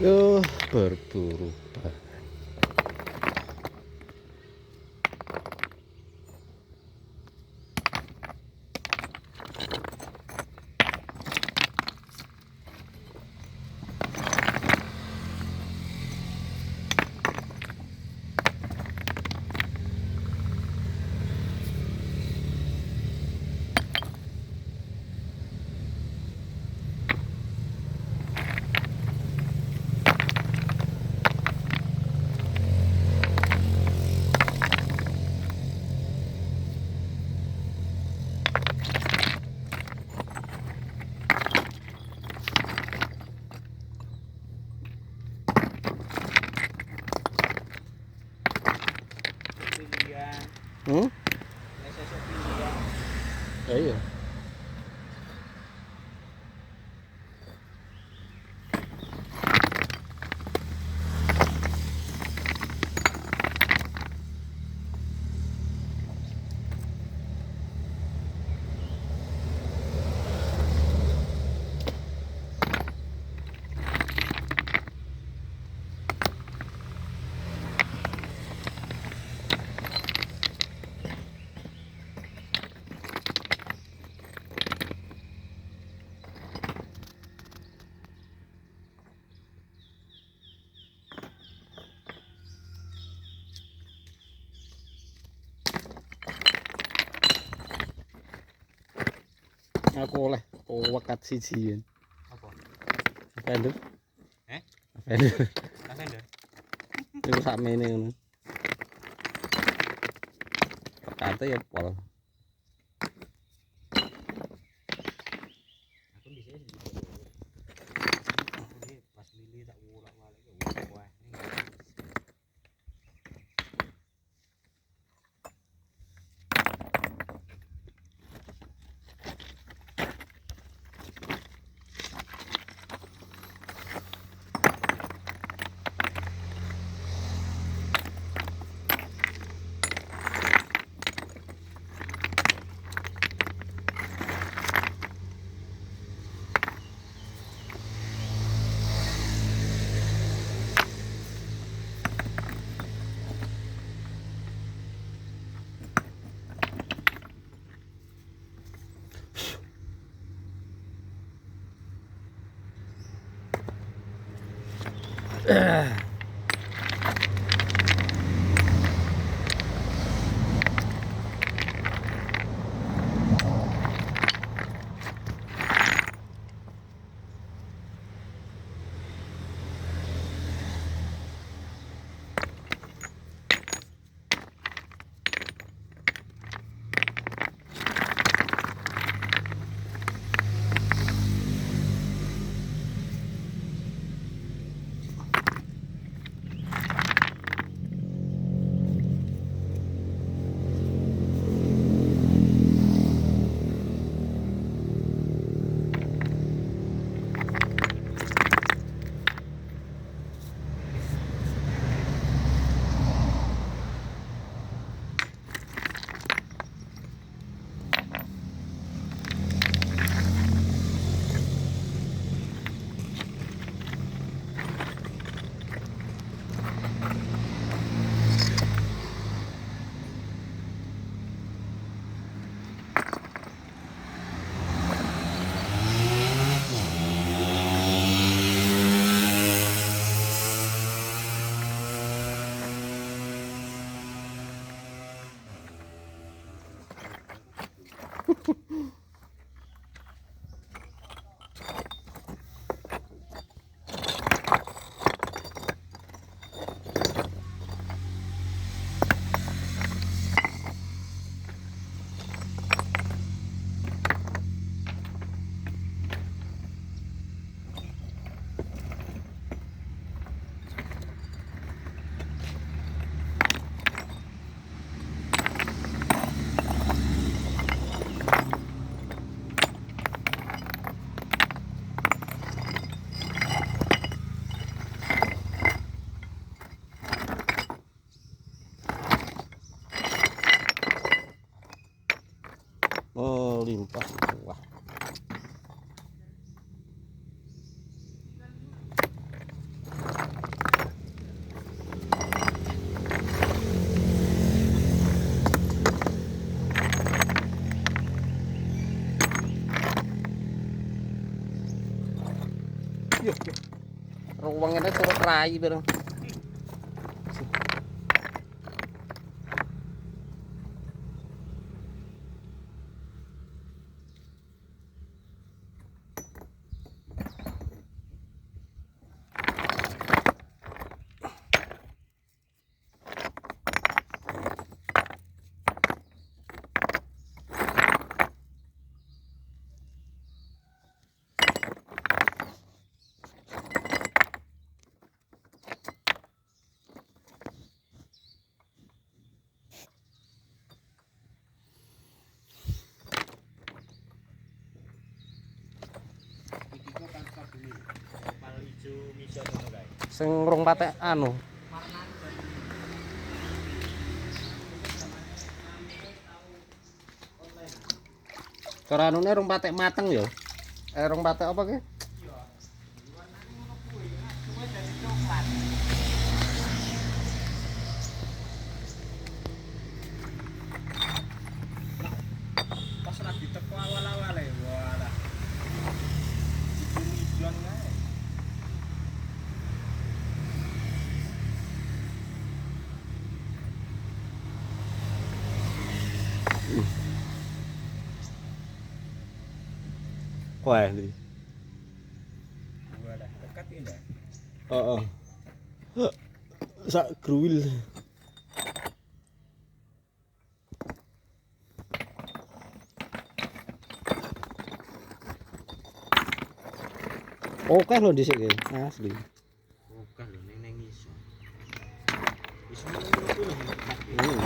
Yo, berburu. Iya. Aku oleh wakat siji. Apa? Vendor. Vendor. Vendor. Itu sakmene ngono. Wakate ya pol. Aku dhisik pas milih tak bolak-balik wah ini. Oh, limpah. Wah. ruang ini turut rai bareng. Sing rong patek anu. Cara anune rong patek mateng ya. Rong patek apa ki? Pas lagi teko awal-awale, walah. Dijual kae. Wah, iki. Walah, dekat ini. Heeh. Sak gruwil. Oke lho dhisik iki, asli. Oke lho neng iso. Iso ngono lho.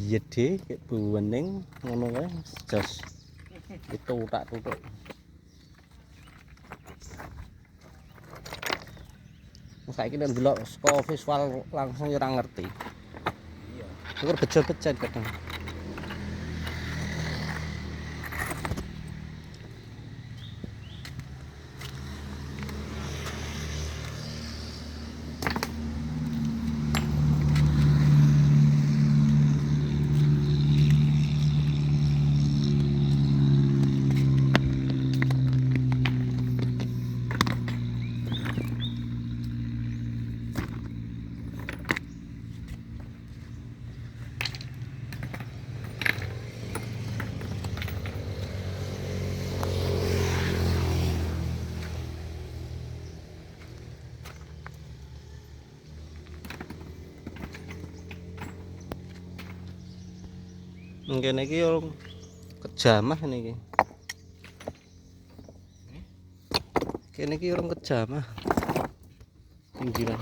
Gede kayak bening ngono kae jos. Itu tak tutuk. Saiki nek ndelok saka visual langsung ora ngerti. Iya. Syukur bejo-bejo kadang. Mungkin iki yo kejamah niki. Kene iki urung kejamah. Pinggiran.